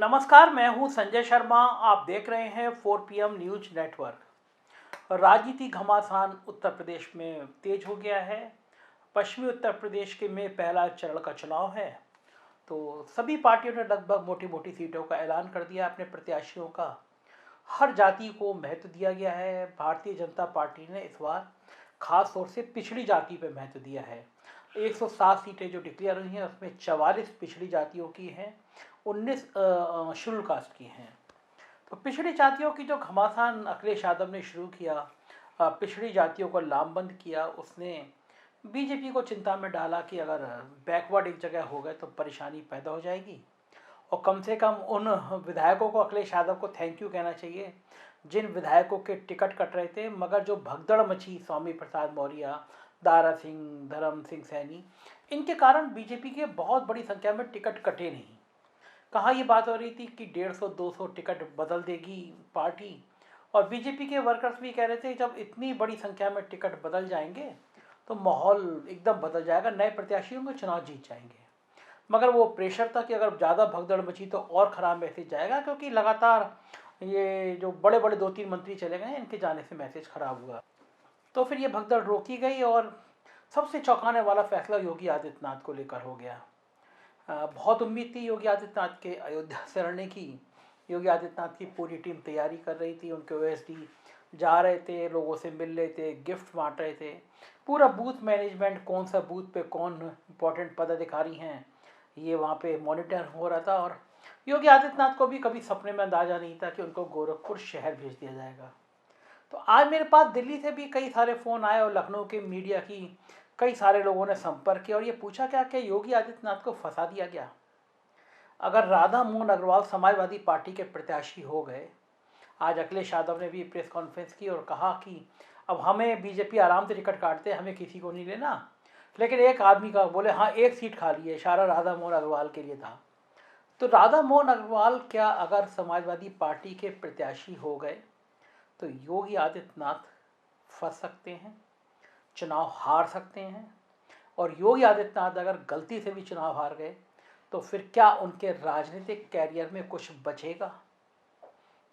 नमस्कार, मैं हूं संजय शर्मा। आप देख रहे हैं 4 PM न्यूज नेटवर्क। राजनीति घमासान उत्तर प्रदेश में तेज हो गया है। पश्चिमी उत्तर प्रदेश के में पहला चरण का चुनाव है, तो सभी पार्टियों ने लगभग मोटी मोटी सीटों का ऐलान कर दिया अपने प्रत्याशियों का। हर जाति को महत्व दिया गया है। भारतीय जनता पार्टी ने इस बार खास तौर से पिछड़ी जाति पर महत्व दिया है। 107 सीटें जो डिक्लेयर हुई हैं उसमें 44 पिछड़ी जातियों की हैं, 19 शेड्यूल कास्ट की हैं। तो पिछड़ी जातियों की जो घमासान अखिलेश यादव ने शुरू किया, पिछड़ी जातियों को लामबंद किया, उसने बीजेपी को चिंता में डाला कि अगर बैकवर्ड एक जगह हो गए तो परेशानी पैदा हो जाएगी। और कम से कम उन विधायकों को अखिलेश यादव को थैंक यू कहना चाहिए जिन विधायकों के टिकट कट रहे थे, मगर जो भगदड़ मची स्वामी प्रसाद मौर्य, दारा सिंह, धर्म सिंह सैनी, इनके कारण बीजेपी के बहुत बड़ी संख्या में टिकट कटे नहीं। कहाँ ये बात हो रही थी कि 150-200 टिकट बदल देगी पार्टी, और बीजेपी के वर्कर्स भी कह रहे थे जब इतनी बड़ी संख्या में टिकट बदल जाएंगे तो माहौल एकदम बदल जाएगा, नए प्रत्याशियों के चुनाव जीत जाएंगे। मगर वो प्रेशर था कि अगर ज़्यादा भगदड़ मची तो और ख़राब मैसेज जाएगा, क्योंकि लगातार ये जो बड़े बड़े 2-3 मंत्री चले गए इनके जाने से मैसेज खराब हुआ। तो फिर ये भगदड़ रोकी गई और सबसे चौंकाने वाला फैसला योगी आदित्यनाथ को लेकर हो गया। बहुत उम्मीद थी योगी आदित्यनाथ के अयोध्या से लड़ने की। योगी आदित्यनाथ की पूरी टीम तैयारी कर रही थी, उनके ओएसडी जा रहे थे, लोगों से मिल रहे थे, गिफ्ट बांट रहे थे। पूरा बूथ मैनेजमेंट, कौन सा बूथ पे कौन इंपॉर्टेंट पदाधिकारी हैं, ये वहाँ पे मॉनिटर हो रहा था। और योगी आदित्यनाथ को भी कभी सपने में अंदाजा नहीं था कि उनको गोरखपुर शहर भेज दिया जाएगा। तो आज मेरे पास दिल्ली से भी कई सारे फ़ोन आए और लखनऊ के मीडिया की कई सारे लोगों ने संपर्क किया और ये पूछा क्या कि योगी आदित्यनाथ को फंसा दिया गया। अगर राधा मोहन अग्रवाल समाजवादी पार्टी के प्रत्याशी हो गए, आज अखिलेश यादव ने भी प्रेस कॉन्फ्रेंस की और कहा कि अब हमें बीजेपी आराम से टिकट काटते, हमें किसी को नहीं लेना, लेकिन एक आदमी का बोले हाँ एक सीट खाली है, इशारा राधा मोहन अग्रवाल के लिए था। तो राधा मोहन अग्रवाल क्या अगर समाजवादी पार्टी के प्रत्याशी हो गए तो योगी आदित्यनाथ फंस सकते हैं, चुनाव हार सकते हैं। और योगी आदित्यनाथ अगर गलती से भी चुनाव हार गए तो फिर क्या उनके राजनीतिक कैरियर में कुछ बचेगा?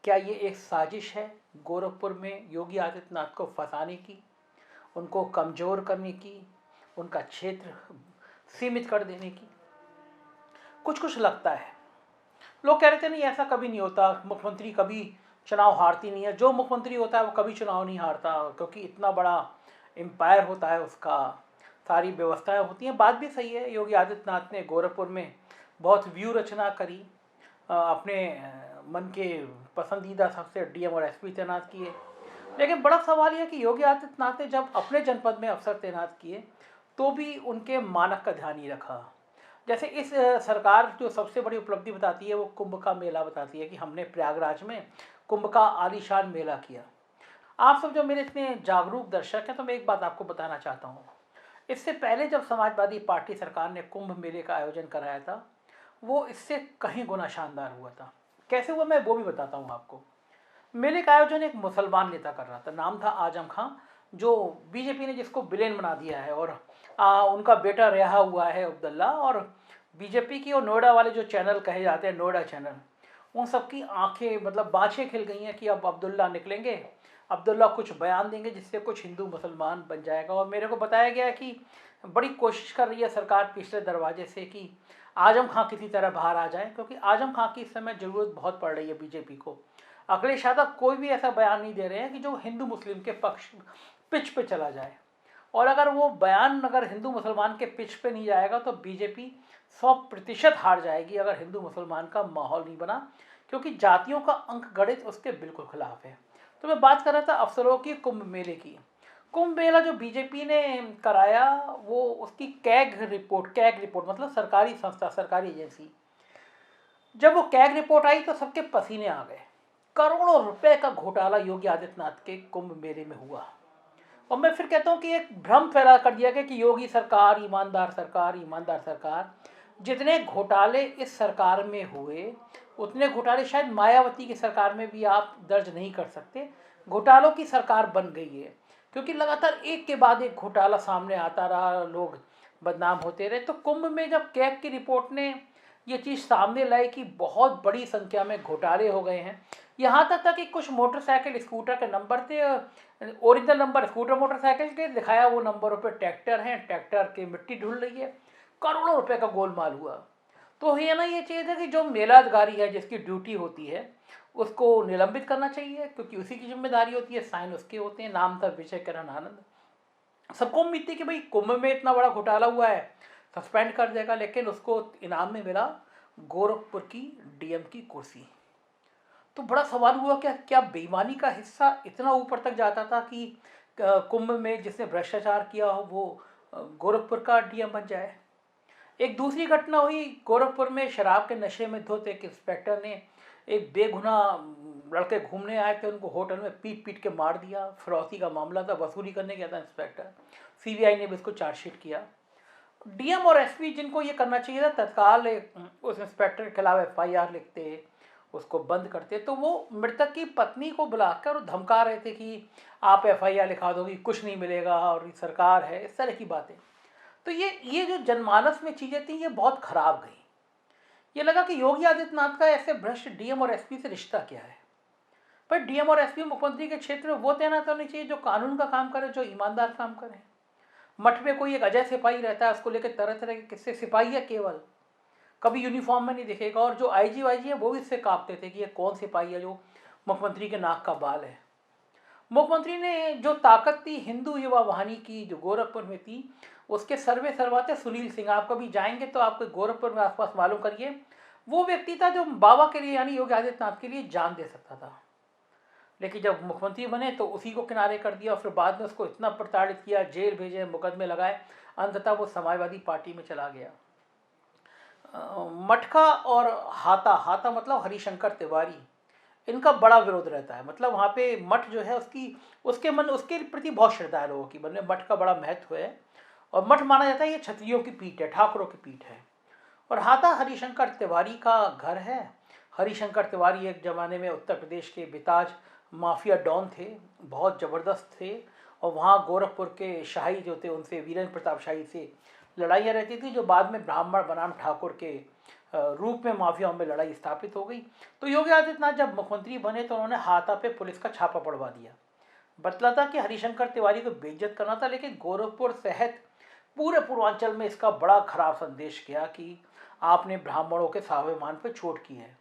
क्या ये एक साजिश है गोरखपुर में योगी आदित्यनाथ को फंसाने की, उनको कमज़ोर करने की, उनका क्षेत्र सीमित कर देने की? कुछ कुछ लगता है। लोग कह रहे थे नहीं ऐसा कभी नहीं होता, मुख्यमंत्री कभी चुनाव हारती नहीं है, जो मुख्यमंत्री होता है वो कभी चुनाव नहीं हारता, क्योंकि इतना बड़ा एम्पायर होता है उसका, सारी व्यवस्थाएं होती हैं। बात भी सही है। योगी आदित्यनाथ ने गोरखपुर में बहुत व्यू रचना करी, अपने मन के पसंदीदा सबसे डीएम और एसपी तैनात किए। लेकिन बड़ा सवाल यह कि योगी आदित्यनाथ ने जब अपने जनपद में अफसर तैनात किए तो भी उनके मानक का ध्यान नहीं रखा। जैसे इस सरकार जो सबसे बड़ी उपलब्धि बताती है वो कुंभ का मेला बताती है कि हमने प्रयागराज में कुंभ का आलीशान मेला किया। आप सब जो मेरे इतने जागरूक दर्शक हैं, तो मैं एक बात आपको बताना चाहता हूँ। इससे पहले जब समाजवादी पार्टी सरकार ने कुंभ मेले का आयोजन कराया था, वो इससे कहीं गुना शानदार हुआ था। कैसे हुआ मैं वो भी बताता हूँ आपको। मेले का आयोजन एक मुसलमान नेता कर रहा था, नाम था आजम खां, जो बीजेपी ने जिसको विलेन बना दिया है, और उनका बेटा रिहा हुआ है अब्दुल्ला। और बीजेपी की और नोएडा वाले जो चैनल कहे जाते हैं नोएडा चैनल, उन सबकी आंखें मतलब बाँछें खिल गई हैं कि अब अब्दुल्ला निकलेंगे, अब्दुल्ला कुछ बयान देंगे जिससे कुछ हिंदू मुसलमान बन जाएगा। और मेरे को बताया गया है कि बड़ी कोशिश कर रही है सरकार पिछले दरवाजे से कि आजम खां किसी तरह बाहर आ जाए, क्योंकि आजम खां की इस समय ज़रूरत बहुत पड़ रही है बीजेपी को। अखिलेश यादव कोई भी ऐसा बयान नहीं दे रहे हैं कि जो हिंदू मुस्लिम के पक्ष पिच पे चला जाए। और अगर वो बयान अगर हिंदू मुसलमान के पिच पे नहीं जाएगा तो बीजेपी 100% हार जाएगी, अगर हिंदू मुसलमान का माहौल नहीं बना, क्योंकि जातियों का अंक गणित उसके बिल्कुल खिलाफ है। तो मैं बात कर रहा था अफसरों की कुंभ मेले की। कुंभ मेला जो बीजेपी ने कराया, वो उसकी कैग रिपोर्ट मतलब सरकारी संस्था, सरकारी एजेंसी, जब वो कैग रिपोर्ट आई तो सबके पसीने आ गए। करोड़ों रुपए का घोटाला योगी आदित्यनाथ के कुंभ मेले में हुआ। और मैं फिर कहता हूँ कि एक भ्रम फैला कर दिया गया कि योगी सरकार ईमानदार सरकार, ईमानदार सरकार। जितने घोटाले इस सरकार में हुए उतने घोटाले शायद मायावती की सरकार में भी आप दर्ज नहीं कर सकते। घोटालों की सरकार बन गई है, क्योंकि लगातार एक के बाद एक घोटाला सामने आता रहा, लोग बदनाम होते रहे। तो कुंभ में जब कैग की रिपोर्ट ने ये चीज़ सामने लाई कि बहुत बड़ी संख्या में घोटाले हो गए हैं। यहाँ तक था कि कुछ मोटरसाइकिल स्कूटर के नंबर थे, ओरिजिनल नंबर स्कूटर मोटरसाइकिल के दिखाया, वो नंबरों पे ट्रैक्टर हैं, ट्रैक्टर की मिट्टी ढुल रही है। करोड़ों रुपए का गोलमाल हुआ। तो ये ना, ये चीज़ है कि जो मेला अधिकारी है, जिसकी ड्यूटी होती है, उसको निलंबित करना चाहिए, क्योंकि उसी की जिम्मेदारी होती है, साइन उसके होते हैं। नाम था विजय किरण आनंद। सबको उम्मीद थी कि भाई कुंभ में इतना बड़ा घोटाला हुआ है, सस्पेंड कर देगा, लेकिन उसको इनाम में मिला गोरखपुर की डीएम की कुर्सी। तो बड़ा सवाल हुआ कि क्या बेईमानी का हिस्सा इतना ऊपर तक जाता था कि कुंभ में जिसने भ्रष्टाचार किया हो वो गोरखपुर का डीएम बन जाए। एक दूसरी घटना हुई गोरखपुर में, शराब के नशे में धुत एक इंस्पेक्टर ने एक बेगुनाह लड़के घूमने आए थे, उनको होटल में पीट पीट के मार दिया। फिरौती का मामला था, वसूली करने गया था इंस्पेक्टर। सीबीआई ने भी इसको चार्जशीट किया। डीएम और एसपी जिनको ये करना चाहिए था, तत्काल उस इंस्पेक्टर के खिलाफ एफआईआर लिखते, उसको बंद करते। तो वो मृतक की पत्नी को बुलाकर धमका रहे थे कि आप एफआईआर लिखा दोगी, कुछ नहीं मिलेगा और ये सरकार है, इस तरह की बातें। तो ये जो जनमानस में चीज़ें थी, ये बहुत खराब गई। ये लगा कि योगी आदित्यनाथ का ऐसे भ्रष्ट डीएम और एसपी से रिश्ता क्या है। पर डीएम और एसपी मुख्यमंत्री के क्षेत्र में वो तैनात होने चाहिए जो कानून का काम करे, जो ईमानदार काम करे। मठ में कोई एक अजय सिपाही रहता है, उसको लेकर तरह तरह के किस्से। सिपाही है केवल, कभी यूनिफॉर्म में नहीं दिखेगा। और जो आईजी वाईजी है वो भी इससे कांपते थे कि ये कौन सिपाही है जो मुख्यमंत्री के नाक का बाल है। मुख्यमंत्री ने जो ताकत थी हिंदू युवा वाहिनी की, जो गोरखपुर में थी, उसके सर्वे सर्वाते सुनील सिंह। आप कभी जाएंगे तो आपको गोरखपुर में आसपास मालूम करिए, वो व्यक्ति था जो बाबा के लिए यानी योगी आदित्यनाथ के लिए जान दे सकता था। लेकिन जब मुख्यमंत्री बने तो उसी को किनारे कर दिया, और फिर बाद में उसको इतना प्रताड़ित किया, जेल भेजे, मुकदमे लगाए, अंततः वो समाजवादी पार्टी में चला गया। मटका और हाता, हाता मतलब हरिशंकर तिवारी, इनका बड़ा विरोध रहता है। मतलब वहाँ पे मठ जो है उसके प्रति बहुत श्रद्धा है लोगों की मन में। मठ का बड़ा महत्व है, और मठ माना जाता है ये क्षत्रियों की पीठ है, ठाकुरों की पीठ है। और हाता हरिशंकर तिवारी का घर है। हरिशंकर तिवारी एक ज़माने में उत्तर प्रदेश के बेताज माफिया डॉन थे, बहुत ज़बरदस्त थे। और वहाँ गोरखपुर के शाही जो थे, उनसे वीरेंद्र प्रताप शाही से लड़ाइयाँ रहती थी, जो बाद में ब्राह्मण बनाम ठाकुर के रूप में माफियाओं में लड़ाई स्थापित हो गई। तो योगी आदित्यनाथ जब मुख्यमंत्री बने तो उन्होंने हाथा पे पुलिस का छापा पड़वा दिया। बतला था कि हरिशंकर तिवारी को बेइज्जत करना था, लेकिन गोरखपुर सहित पूरे पूर्वांचल में इसका बड़ा खराब संदेश गया कि आपने ब्राह्मणों के स्वाभिमान पर चोट की है।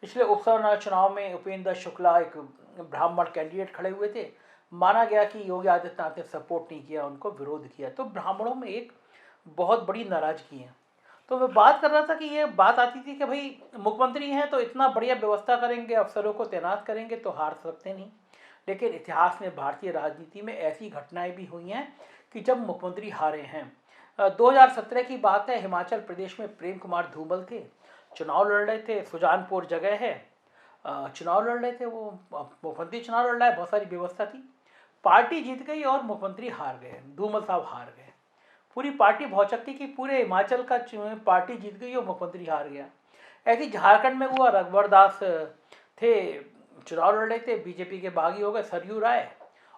पिछले उपसभा चुनाव में उपेंद्र शुक्ला एक ब्राह्मण कैंडिडेट खड़े हुए थे, माना गया कि योगी आदित्यनाथ ने सपोर्ट नहीं किया, उनको विरोध किया। तो ब्राह्मणों में एक बहुत बड़ी नाराजगी है। तो मैं बात कर रहा था कि ये बात आती थी कि भाई मुख्यमंत्री हैं तो इतना बढ़िया व्यवस्था करेंगे, अफसरों को तैनात करेंगे तो हार सकते नहीं। लेकिन इतिहास में, भारतीय राजनीति में ऐसी घटनाएं भी हुई हैं कि जब मुख्यमंत्री हारे हैं। 2017 की बात है, हिमाचल प्रदेश में प्रेम कुमार धूमल थे, चुनाव लड़ रहे थे। सुजानपुर जगह है, चुनाव लड़ रहे थे वो, मुख्यमंत्री चुनाव लड़ रहा है, बहुत सारी व्यवस्था थी। पार्टी जीत गई और मुख्यमंत्री हार गए, धूमल साहब हार गए। पूरी पार्टी भौचक्की की, पूरे हिमाचल का पार्टी जीत गई और मुख्यमंत्री हार गया। ऐसी झारखंड में हुआ, रघुवर दास थे, चुनाव लड़ रहे थे, बीजेपी के बागी हो गए सरयू राय,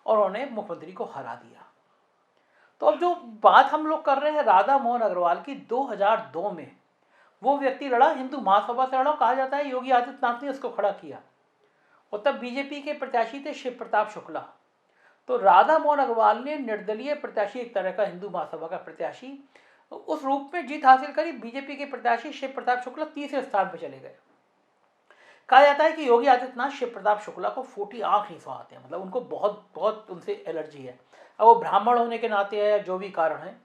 और उन्होंने मुख्यमंत्री को हरा दिया। तो अब जो बात हम लोग कर रहे हैं राधा मोहन अग्रवाल की, 2002 में वो व्यक्ति लड़ा, हिंदू महासभा से लड़ा, कहा जाता है योगी आदित्यनाथ ने उसको खड़ा किया। और तब बीजेपी के प्रत्याशी थे शिव प्रताप शुक्ला। तो राधा मोहन अग्रवाल ने निर्दलीय प्रत्याशी, एक तरह का हिंदू महासभा का प्रत्याशी, उस रूप में जीत हासिल करी। बीजेपी के प्रत्याशी शिव प्रताप शुक्ला तीसरे स्थान पर चले गए। कहा जाता है कि योगी आदित्यनाथ शिव प्रताप शुक्ला को फूटी आंख नहीं सुहाते हैं, मतलब उनको बहुत बहुत उनसे एलर्जी है। अब वो ब्राह्मण होने के नाते है या जो भी कारण है,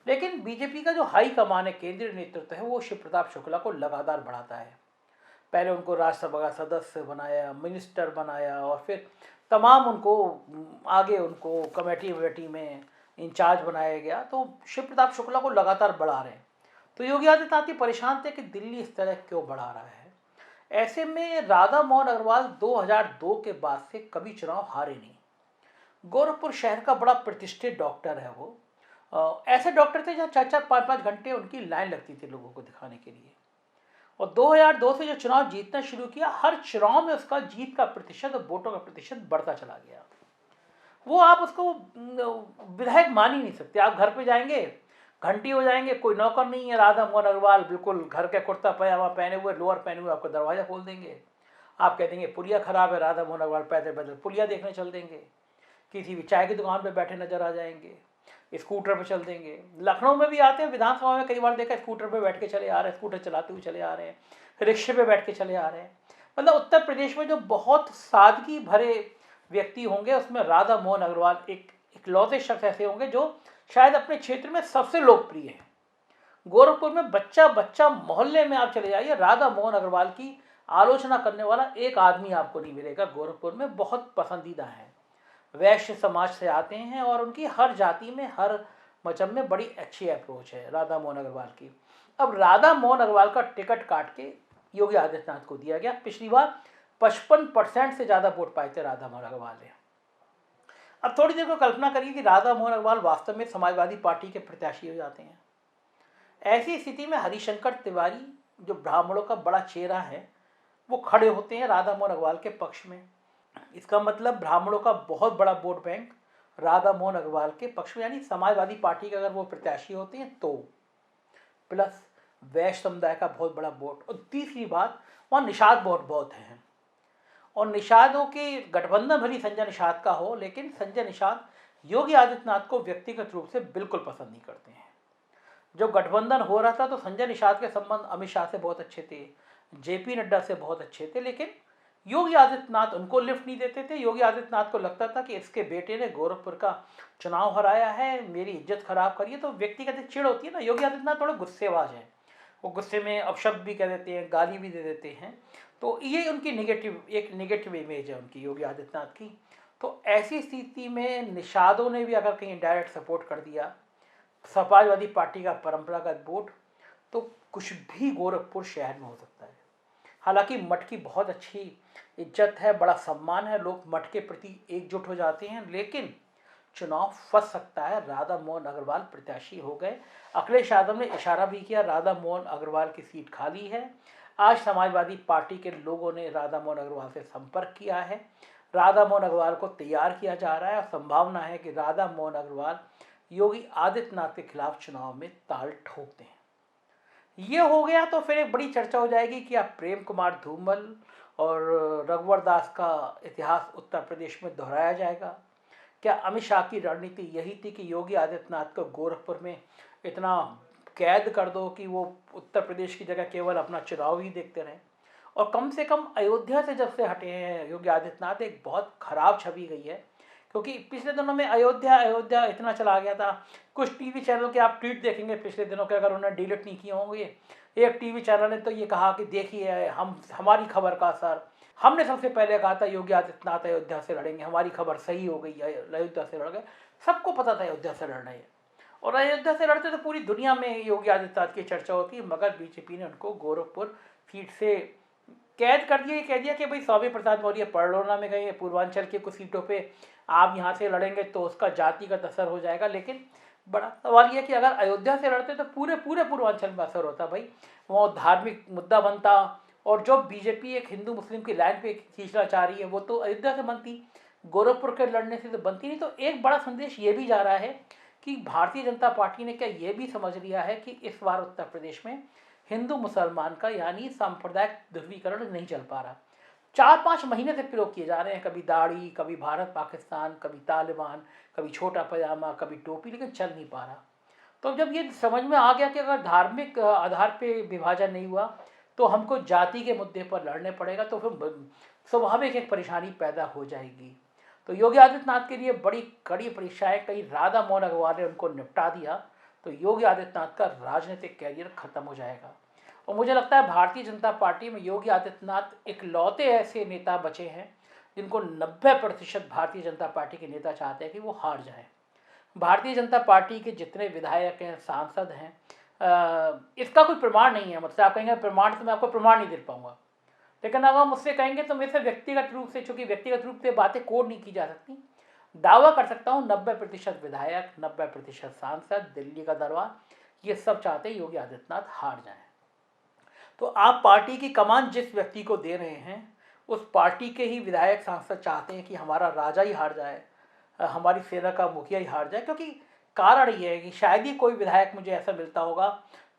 लेकिन बीजेपी का जो हाई कमान है, केंद्रीय नेतृत्व है, वो शिव प्रताप शुक्ला को लगातार बढ़ाता है। पहले उनको राज्यसभा का सदस्य बनाया, मिनिस्टर बनाया, और फिर तमाम उनको आगे उनको कमेटी वमेटी में इंचार्ज बनाया गया। तो शिव प्रताप शुक्ला को लगातार बढ़ा रहे हैं। तो योगी आदित्यनाथ जी परेशान थे कि दिल्ली इस तरह क्यों बढ़ा रहा है। ऐसे में राधा मोहन अग्रवाल 2002 के बाद से कभी चुनाव हारे नहीं। गोरखपुर शहर का बड़ा प्रतिष्ठित डॉक्टर है वो। ऐसे डॉक्टर थे जहाँ 4-4-5-5 घंटे उनकी लाइन लगती थी लोगों को दिखाने के लिए। और 2002 से जो चुनाव जीतना शुरू किया, हर चुनाव में उसका जीत का प्रतिशत और वोटों का प्रतिशत बढ़ता चला गया। वो आप उसको विधायक मान ही नहीं सकते। आप घर पे जाएंगे, घंटी हो जाएंगे, कोई नौकर नहीं है, राधा मोहन अग्रवाल बिल्कुल घर के कुर्ता पजामा पहने हुए, लोअर पहने हुए आपको दरवाज़ा खोल देंगे। आप कह देंगे पुलिया ख़राब है, राधा मोहन अग्रवाल पैदल पैदल पुलिया देखने चल देंगे। किसी भी चाय की दुकान पे बैठे नजर आ जाएंगे, स्कूटर पे चल देंगे। लखनऊ में भी आते हैं, विधानसभा में कई बार देखा, स्कूटर पे बैठ के चले आ रहे हैं, स्कूटर चलाते हुए चले आ रहे हैं, रिक्शे पे बैठ के चले आ रहे हैं। मतलब उत्तर प्रदेश में जो बहुत सादगी भरे व्यक्ति होंगे उसमें राधा मोहन अग्रवाल एक इकलौते शख्स ऐसे होंगे जो शायद अपने क्षेत्र में सबसे लोकप्रिय है। गोरखपुर में बच्चा बच्चा, मोहल्ले में आप चले जाइए, राधा मोहन अग्रवाल की आलोचना करने वाला एक आदमी आपको नहीं मिलेगा। गोरखपुर में बहुत पसंदीदा है, वैश्य समाज से आते हैं और उनकी हर जाति में, हर मजहब में बड़ी अच्छी अप्रोच है राधा मोहन अग्रवाल की। अब राधा मोहन अग्रवाल का टिकट काट के योगी आदित्यनाथ को दिया गया। पिछली बार 55% से ज़्यादा वोट पाए थे राधा मोहन अग्रवाल ने। अब थोड़ी देर को कल्पना करिए कि राधा मोहन अग्रवाल वास्तव में समाजवादी पार्टी के प्रत्याशी हो जाते हैं। ऐसी स्थिति में हरिशंकर तिवारी, जो ब्राह्मणों का बड़ा चेहरा है, वो खड़े होते हैं राधा मोहन अग्रवाल के पक्ष में। इसका मतलब ब्राह्मणों का बहुत बड़ा वोट बैंक राधा मोहन अग्रवाल के पक्ष में, यानी समाजवादी पार्टी के अगर वो प्रत्याशी होते हैं तो, प्लस वैश्य समुदाय का बहुत बड़ा वोट। और तीसरी बात, वहाँ निषाद वोट बहुत हैं, और निषादों के गठबंधन भली संजय निषाद का हो, लेकिन संजय निषाद योगी आदित्यनाथ को व्यक्तिगत रूप से बिल्कुल पसंद नहीं करते हैं। जो गठबंधन हो रहा था तो संजय निषाद के संबंध अमित शाह से बहुत अच्छे थे, जेपी नड्डा से बहुत अच्छे थे, लेकिन योगी आदित्यनाथ उनको लिफ्ट नहीं देते थे। योगी आदित्यनाथ को लगता था कि इसके बेटे ने गोरखपुर का चुनाव हराया है, मेरी इज्जत खराब करिए, तो व्यक्तिगत चिड़ होती है ना। योगी आदित्यनाथ थोड़े गुस्सेबाज हैं, वो गुस्से में अपशब्द भी कह देते हैं, गाली भी दे देते हैं, तो ये उनकी नेगेटिव इमेज है उनकी, योगी आदित्यनाथ की। तो ऐसी स्थिति में निषादों ने भी अगर कहीं डायरेक्ट सपोर्ट कर दिया समाजवादी पार्टी का परंपरागत वोट, तो कुछ भी गोरखपुर शहर में हो सकता है। हालांकि मठ की बहुत अच्छी इज्जत है, बड़ा सम्मान है, लोग मठ के प्रति एकजुट हो जाते हैं, लेकिन चुनाव फंस सकता है। राधा मोहन अग्रवाल प्रत्याशी हो गए। अखिलेश यादव ने इशारा भी किया, राधा मोहन अग्रवाल की सीट खाली है। आज समाजवादी पार्टी के लोगों ने राधा मोहन अग्रवाल से संपर्क किया है, राधा मोहन अग्रवाल को तैयार किया जा रहा है, और संभावना है कि राधा मोहन अग्रवाल योगी आदित्यनाथ के खिलाफ चुनाव में ताल ठोकते हैं। ये हो गया तो फिर एक बड़ी चर्चा हो जाएगी कि अब प्रेम कुमार धूमल और रघुवर दास का इतिहास उत्तर प्रदेश में दोहराया जाएगा। क्या अमित शाह की रणनीति यही थी कि योगी आदित्यनाथ को गोरखपुर में इतना कैद कर दो कि वो उत्तर प्रदेश की जगह केवल अपना चुनाव ही देखते रहें? और कम से कम अयोध्या से जब से हटे हैं योगी आदित्यनाथ, एक बहुत खराब छवि गई है, क्योंकि पिछले दिनों में अयोध्या अयोध्या इतना चला गया था। कुछ टीवी चैनल के आप ट्वीट देखेंगे पिछले दिनों के, अगर उन्होंने डिलीट नहीं किए होंगे। एक टीवी चैनल ने तो ये कहा कि देखिए हमारी खबर का असर, हमने सबसे पहले कहा था योगी आदित्यनाथ अयोध्या से लड़ेंगे, हमारी खबर सही हो गई, अयोध्या से लड़ गए। सबको पता था अयोध्या से लड़ना है, और अयोध्या से लड़ते तो पूरी दुनिया में योगी आदित्यनाथ की चर्चा होती है, मगर बीजेपी ने उनको गोरखपुर सीट से कैद कर दिया। कह दिया कि भाई स्वामी प्रसाद मौर्य परलोना में गए, पूर्वांचल की कुछ सीटों पे आप यहाँ से लड़ेंगे तो उसका जातिगत असर हो जाएगा। लेकिन बड़ा सवाल यह कि अगर अयोध्या से लड़ते तो पूरे पूर्वांचल में असर होता भाई, वो धार्मिक मुद्दा बनता, और जो बीजेपी एक हिंदू मुस्लिम की लाइन पे खींचना चाह रही है वो तो अयोध्या से बनती, गोरखपुर के लड़ने से तो बनती नहीं। तो एक बड़ा संदेश ये भी जा रहा है कि भारतीय जनता पार्टी ने क्या ये भी समझ लिया है कि इस बार उत्तर प्रदेश में हिंदू मुसलमान का यानी सांप्रदायिक ध्रुवीकरण नहीं चल पा रहा। 4-5 महीने से प्रयोग किए जा रहे हैं, कभी दाढ़ी, कभी भारत पाकिस्तान, कभी तालिबान, कभी छोटा पजामा, कभी टोपी, लेकिन चल नहीं पा रहा। तो जब ये समझ में आ गया कि अगर धार्मिक आधार पे विभाजन नहीं हुआ तो हमको जाति के मुद्दे पर लड़ने पड़ेगा, तो फिर स्वाभाविक एक परेशानी पैदा हो जाएगी। तो योगी आदित्यनाथ के लिए बड़ी कड़ी परीक्षा है। कहीं राधा मोहन अग्रवाल ने उनको निपटा दिया तो योगी आदित्यनाथ का राजनीतिक कैरियर खत्म हो जाएगा। और मुझे लगता है भारतीय जनता पार्टी में योगी आदित्यनाथ इकलौते ऐसे नेता बचे हैं जिनको 90% भारतीय जनता पार्टी के नेता चाहते हैं कि वो हार जाएं। भारतीय जनता पार्टी के जितने विधायक हैं, सांसद हैं, इसका कोई प्रमाण नहीं है। मुझसे आप कहेंगे प्रमाण, तो मैं आपको प्रमाण नहीं दे पाऊंगा, लेकिन अगर मुझसे कहेंगे तो मेरे से व्यक्तिगत रूप से, चूंकि व्यक्तिगत रूप से बातें कोड नहीं की जा सकती, दावा कर सकता हूँ 90% विधायक, 90% सांसद, दिल्ली का दरबार, ये सब चाहते हैं योगी आदित्यनाथ हार जाएं। तो आप पार्टी की कमान जिस व्यक्ति को दे रहे हैं, उस पार्टी के ही विधायक सांसद चाहते हैं कि हमारा राजा ही हार जाए, हमारी सेना का मुखिया ही हार जाए, क्योंकि कारण ये है कि शायद ही कोई विधायक मुझे ऐसा मिलता होगा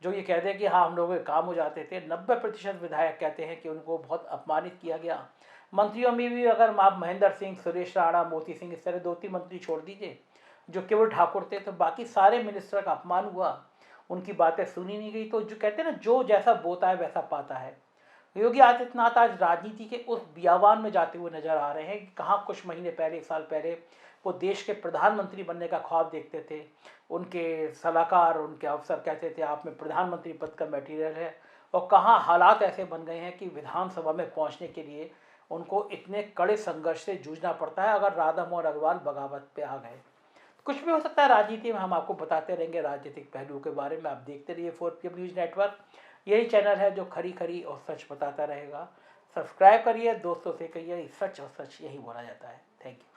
जो ये कहते हैं कि हाँ हम लोगों के काम हो जाते थे। 90% विधायक कहते हैं कि उनको बहुत अपमानित किया गया। मंत्रियों में भी अगर आप महेंद्र सिंह, सुरेश राणा, मोती सिंह, इस तरह 2-3 मंत्री छोड़ दीजिए जो केवल ठाकुर थे, तो बाकी सारे मिनिस्टर का अपमान हुआ, उनकी बातें सुनी नहीं गई। तो जो कहते हैं ना, जो जैसा बोता है वैसा पाता है। योगी आदित्यनाथ आज राजनीति के उस बियावान में जाते हुए नजर आ रहे हैं कि कहाँ कुछ महीने पहले, 1 साल पहले वो देश के प्रधानमंत्री बनने का ख्वाब देखते थे। उनके सलाहकार, उनके अफसर कहते थे आप में प्रधानमंत्री पद का मटेरियल है, और कहाँ हालात ऐसे बन गए हैं कि विधानसभा में पहुंचने के लिए उनको इतने कड़े संघर्ष से जूझना पड़ता है अगर राधा मोहन अग्रवाल बगावत पे आ गए। कुछ भी हो सकता है राजनीति में, हम आपको बताते रहेंगे राजनीतिक पहलुओं के बारे में। आप देखते रहिए 4PM न्यूज़ नेटवर्क, यही चैनल है जो खरी खरी और सच बताता रहेगा। सब्सक्राइब करिए, दोस्तों से कहिए, सच और सच यही बोला जाता है। Thank you.